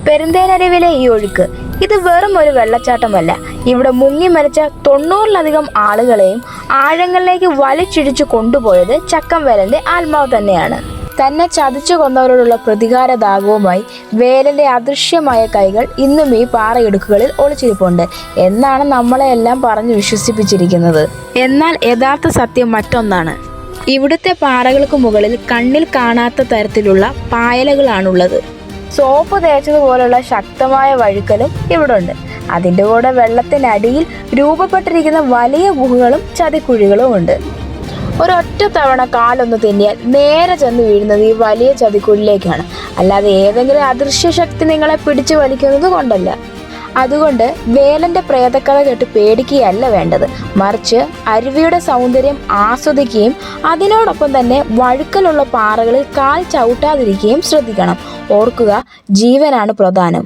പെരുന്തേനരുവിലെ ഈ ഒഴുക്ക് ഇത് വെറും ഒരു വെള്ളച്ചാട്ടമല്ല. ഇവിടെ മുങ്ങി മരിച്ച 90-ലധികം ആളുകളെയും ആഴങ്ങളിലേക്ക് വലിച്ചിടിച്ചു കൊണ്ടുപോയത് ചക്കംവേലന്റെ ആത്മാവ് തന്നെയാണ്. തന്നെ ചതിച്ചു കൊന്നവരോടുള്ള പ്രതികാരദാഹവുമായി വേലന്റെ അദൃശ്യമായ കൈകൾ ഇന്നും ഈ പാറയിടുക്കുകളിൽ ഒളിച്ചിരിപ്പുണ്ട് എന്നാണ് നമ്മളെല്ലാം പറഞ്ഞു വിശ്വസിപ്പിച്ചിരിക്കുന്നത്. എന്നാൽ യഥാർത്ഥ സത്യം മറ്റൊന്നാണ്. ഇവിടുത്തെ പാറകൾക്ക് മുകളിൽ കണ്ണിൽ കാണാത്ത തരത്തിലുള്ള പായലുകളാണുള്ളത്. സോപ്പ് തേച്ചതുപോലുള്ള ശക്തമായ വഴുക്കലും ഇവിടെ ഉണ്ട്. അതിൻ്റെ കൂടെ വെള്ളത്തിനടിയിൽ രൂപപ്പെട്ടിരിക്കുന്ന വലിയ ഗുഹകളും ചതിക്കുഴികളും ഉണ്ട്. ഒരൊറ്റ തവണ കാലൊന്ന് തെന്നിയാൽ നേരെ ചെന്ന് വീഴുന്നത് ഈ വലിയ ചതിക്കുഴിയിലേക്കാണ്, അല്ലാതെ ഏതെങ്കിലും അദൃശ്യ ശക്തി നിങ്ങളെ പിടിച്ചു വലിക്കുന്നത് കൊണ്ടല്ല. അതുകൊണ്ട് വേലന്റെ പ്രേതക്കഥ കേട്ട് പേടിക്കുകയല്ല വേണ്ടത്, മറിച്ച് അരുവിയുടെ സൗന്ദര്യം ആസ്വദിക്കുകയും അതിനോടൊപ്പം തന്നെ വഴുക്കലുള്ള പാറകളിൽ കാൽ ചവിട്ടാതിരിക്കുകയും ശ്രദ്ധിക്കണം. ഓർക്കുക, ജീവനാണ് പ്രധാനം.